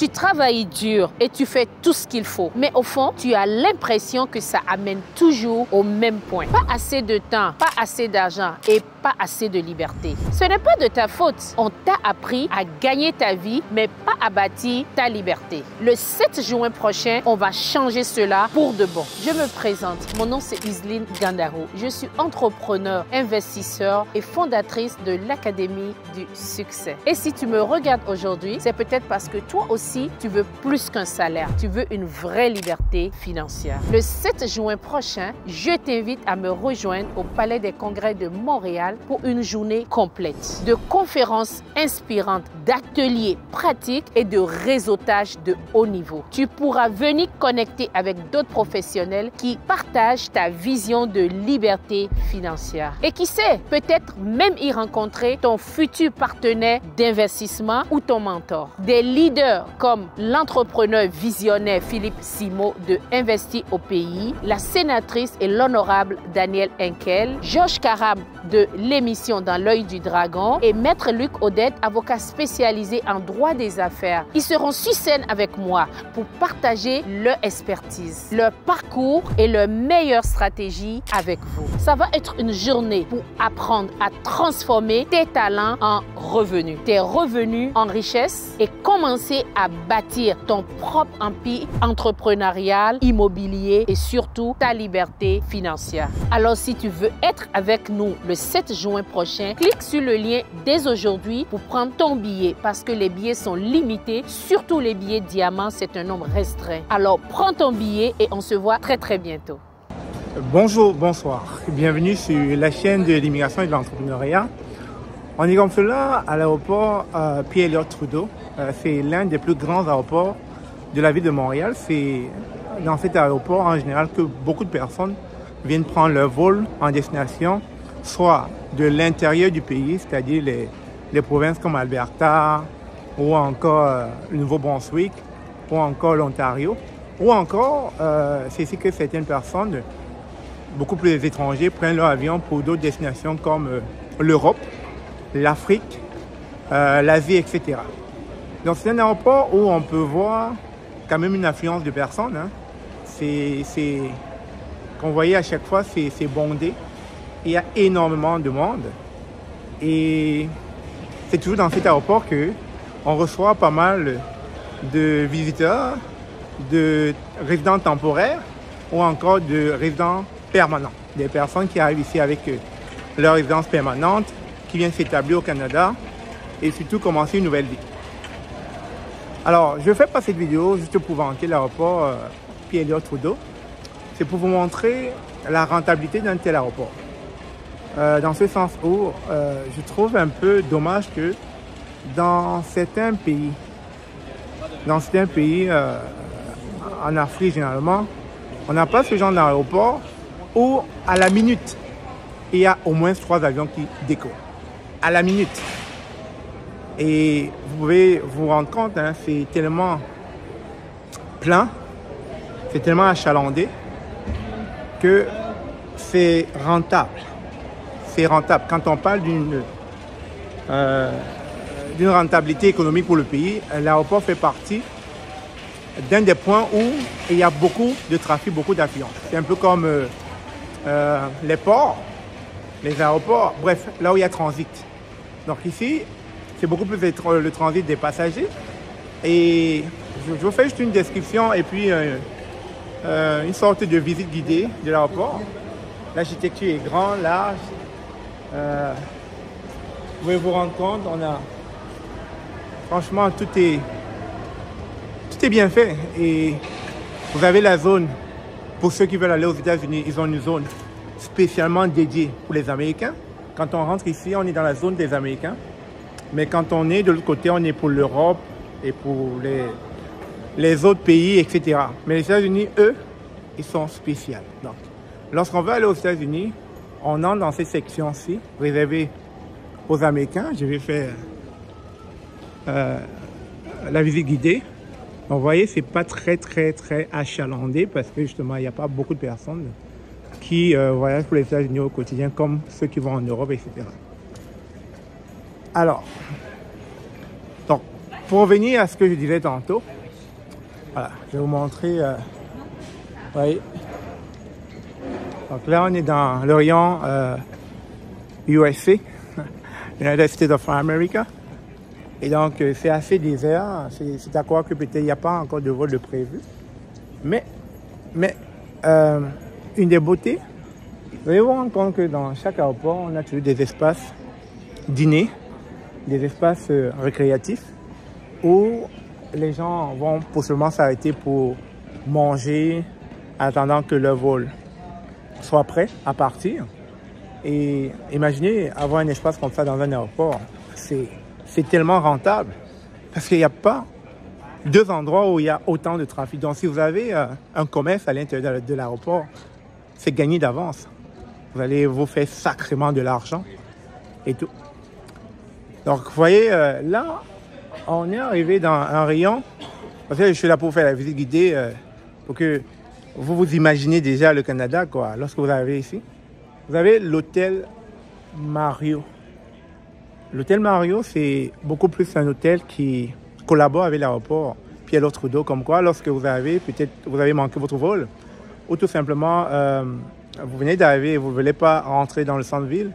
Tu travailles dur et tu fais tout ce qu'il faut. Mais au fond, tu as l'impression que ça amène toujours au même point. Pas assez de temps, pas assez d'argent et pas assez de liberté. Ce n'est pas de ta faute. On t'a appris à gagner ta vie, mais pas à bâtir ta liberté. Le 7 juin prochain, on va changer cela pour de bon. Je me présente. Mon nom, c'est Iseline Gandaro. Je suis entrepreneur, investisseur et fondatrice de l'Académie du succès. Et si tu me regardes aujourd'hui, c'est peut-être parce que toi aussi, tu veux plus qu'un salaire. Tu veux une vraie liberté financière. Le 7 juin prochain, je t'invite à me rejoindre au Palais des Congrès de Montréal pour une journée complète de conférences inspirantes, d'ateliers pratiques et de réseautage de haut niveau. Tu pourras venir connecter avec d'autres professionnels qui partagent ta vision de liberté financière. Et qui sait, peut-être même y rencontrer ton futur partenaire d'investissement ou ton mentor. Des leaders comme l'entrepreneur visionnaire Philippe Simo de Investir au pays, la sénatrice et l'honorable Danielle Henkel, Georges Karam de l'émission Dans l'œil du dragon et Maître Luc Odette, avocat spécialisé en droit des affaires. Ils seront sur scène avec moi pour partager leur expertise, leur parcours et leurs meilleures stratégies avec vous. Ça va être une journée pour apprendre à transformer tes talents en revenus, tes revenus en richesse et commencer à bâtir ton propre empire entrepreneurial, immobilier et surtout ta liberté financière. Alors si tu veux être avec nous le 7 juin prochain, clique sur le lien dès aujourd'hui pour prendre ton billet parce que les billets sont limités, surtout les billets diamants, c'est un nombre restreint. Alors prends ton billet et on se voit très bientôt. Bonjour, bonsoir. Bienvenue sur la chaîne de l'immigration et de l'entrepreneuriat. On est comme cela à l'aéroport Pierre-Elliott Trudeau. C'est l'un des plus grands aéroports de la ville de Montréal. C'est dans cet aéroport en général que beaucoup de personnes viennent prendre leur vol en destination, soit de l'intérieur du pays, c'est-à-dire les provinces comme Alberta ou encore le Nouveau-Brunswick ou encore l'Ontario, ou encore c'est ici que certaines personnes, beaucoup plus étrangers, prennent leur avion pour d'autres destinations comme l'Europe, l'Afrique, l'Asie, etc. Donc c'est un aéroport où on peut voir quand même une affluence de personnes. Hein. Qu'on voyait à chaque fois, c'est bondé. Il y a énormément de monde. Et c'est toujours dans cet aéroport qu'on reçoit pas mal de visiteurs, de résidents temporaires ou encore de résidents permanents. Des personnes qui arrivent ici avec leur résidence permanente, qui viennent s'établir au Canada et surtout commencer une nouvelle vie. Alors, je ne fais pas cette vidéo juste pour vanter l'aéroport Pierre-Elliott Trudeau. C'est pour vous montrer la rentabilité d'un tel aéroport. Dans ce sens où je trouve un peu dommage que dans certains pays en Afrique généralement, on n'a pas ce genre d'aéroport où à la minute, il y a au moins 3 avions qui décollent. À la minute. Et vous pouvez vous rendre compte, hein, c'est tellement plein, c'est tellement achalandé que c'est rentable. C'est rentable. Quand on parle d'une rentabilité économique pour le pays, l'aéroport fait partie d'un des points où il y a beaucoup de trafic, beaucoup d'affluence. C'est un peu comme les ports, les aéroports, bref, là où il y a transit. Donc ici, c'est beaucoup plus le transit des passagers. Et je vous fais juste une description et puis une sorte de visite guidée de l'aéroport. L'architecture est grande, large. Vous pouvez vous rendre compte, franchement, tout est bien fait. Et vous avez la zone, pour ceux qui veulent aller aux États-Unis, ils ont une zone spécialement dédiée pour les Américains. Quand on rentre ici, on est dans la zone des Américains. Mais quand on est de l'autre côté, on est pour l'Europe et pour les autres pays, etc. Mais les États-Unis, eux, ils sont spéciaux. Donc, lorsqu'on veut aller aux États-Unis, on entre dans cette section-ci, réservée aux Américains. Je vais faire la visite guidée. Donc, vous voyez, c'est pas très achalandé parce que justement, il n'y a pas beaucoup de personnes qui voyagent pour les États-Unis au quotidien comme ceux qui vont en Europe, etc. Alors, donc, pour revenir à ce que je disais tantôt, voilà, je vais vous montrer. Voyez. Donc là, on est dans le rayon USA, United States of America. Et donc, c'est assez désert. C'est à croire que peut-être il n'y a pas encore de vol de prévu. Mais une des beautés, vous allez vous rendre compte que dans chaque aéroport, on a toujours des espaces dîner, des espaces récréatifs où les gens vont possiblement s'arrêter pour manger en attendant que leur vol soit prêt à partir. Et imaginez avoir un espace comme ça dans un aéroport, c'est tellement rentable parce qu'il n'y a pas deux endroits où il y a autant de trafic. Donc si vous avez un commerce à l'intérieur de l'aéroport, c'est gagné d'avance. Vous allez vous faire sacrément de l'argent et tout. Donc vous voyez, là, on est arrivé dans un rayon. Parce que je suis là pour faire la visite guidée pour que vous vous imaginez déjà le Canada, quoi, lorsque vous arrivez ici. Vous avez l'hôtel Mario. L'hôtel Mario, c'est beaucoup plus un hôtel qui collabore avec l'aéroport Pierre-Éliott Trudeau, comme quoi, lorsque vous avez, peut-être, vous avez manqué votre vol, ou tout simplement, vous venez d'arriver et vous ne voulez pas rentrer dans le centre-ville,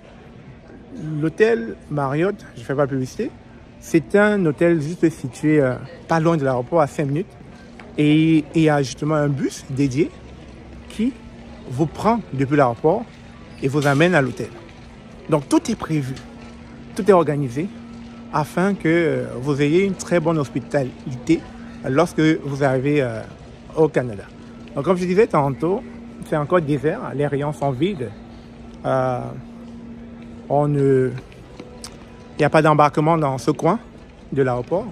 l'hôtel Marriott, je ne fais pas de publicité, c'est un hôtel juste situé pas loin de l'aéroport, à 5 minutes. Et il y a justement un bus dédié qui vous prend depuis l'aéroport et vous amène à l'hôtel. Donc tout est prévu, tout est organisé afin que vous ayez une très bonne hospitalité lorsque vous arrivez au Canada. Donc comme je disais tantôt, c'est encore désert, les rayons sont vides. Il n'y a pas d'embarquement dans ce coin de l'aéroport.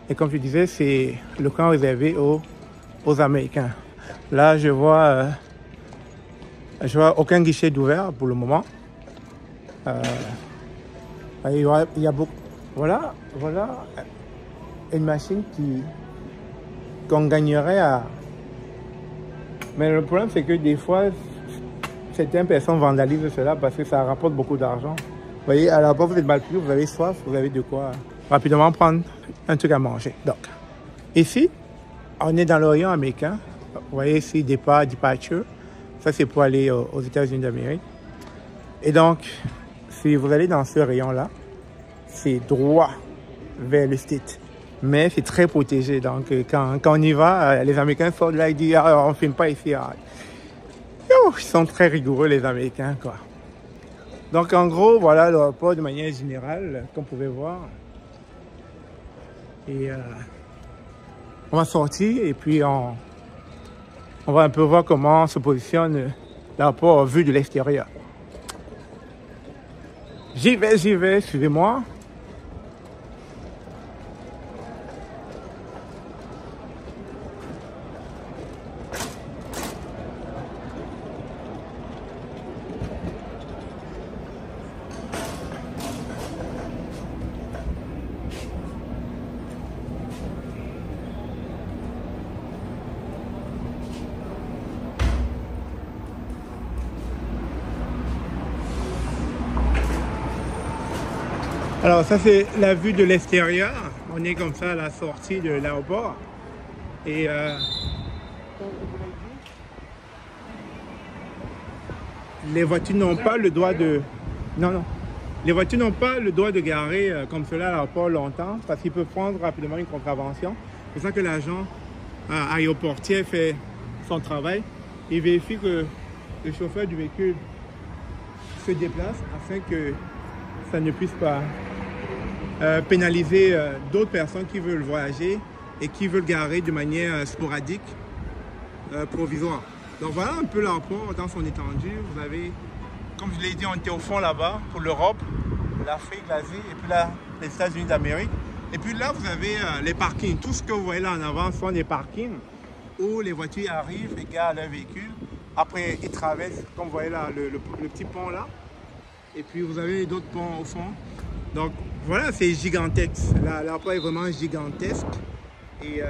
Et comme je disais, c'est le coin réservé aux Américains. Là, je vois aucun guichet d'ouvert pour le moment. Il y a beaucoup. Voilà une machine qu'on gagnerait à. Mais le problème, c'est que des fois, certaines personnes vandalisent cela parce que ça rapporte beaucoup d'argent. Vous voyez, à l'aéroport, vous êtes mal pris, vous avez soif, vous avez de quoi rapidement prendre un truc à manger. Donc, ici, on est dans l'Orient américain. Vous voyez ici, departure. Ça, c'est pour aller aux États-Unis d'Amérique. Et donc, si vous allez dans ce rayon-là, c'est droit vers le state. Mais c'est très protégé. Donc, quand on y va, les Américains sortent là et disent « Ah, on ne filme pas ici. Ah. » Ils sont très rigoureux, les Américains, quoi. Donc, en gros, voilà l'aéroport de manière générale, comme vous pouvez voir. Et on va sortir et puis on va un peu voir comment se positionne l'aéroport vu de l'extérieur. J'y vais, suivez-moi. Alors ça c'est la vue de l'extérieur, on est comme ça à la sortie de l'aéroport et les voitures n'ont pas le droit de... les voitures n'ont pas le droit de garer comme cela à l'aéroport longtemps parce qu'ils peuvent prendre rapidement une contravention. C'est pour ça que l'agent aéroportier fait son travail, il vérifie que le chauffeur du véhicule se déplace afin que ça ne puisse pas pénaliser d'autres personnes qui veulent voyager et qui veulent garer de manière sporadique, provisoire. Donc voilà un peu l'aéroport dans son étendue. Vous avez, comme je l'ai dit, on était au fond là-bas pour l'Europe, l'Afrique, l'Asie et puis là les États-Unis d'Amérique. Et puis là vous avez les parkings. Tout ce que vous voyez là en avant sont des parkings où les voitures arrivent et garent leur véhicule. Après ils traversent, comme vous voyez là, le petit pont là. Et puis vous avez d'autres ponts au fond. Donc voilà, c'est gigantesque. L'aéroport est vraiment gigantesque. Et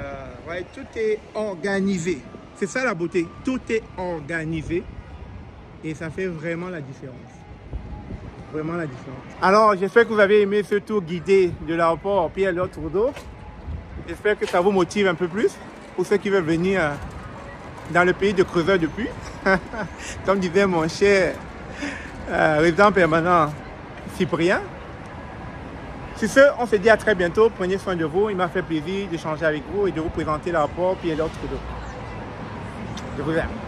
ouais, tout est organisé. C'est ça la beauté. Tout est organisé. Et ça fait vraiment la différence. Vraiment la différence. Alors, j'espère que vous avez aimé ce tour guidé de l'aéroport Pierre-Éliott Trudeau. J'espère que ça vous motive un peu plus pour ceux qui veulent venir dans le pays de creuseurs de puits. Comme disait mon cher résident permanent Cyprien. Sur ce, on se dit à très bientôt. Prenez soin de vous. Il m'a fait plaisir d'échanger avec vous et de vous présenter l'aéroport Pierre-Éliott Trudeau. Je vous aime.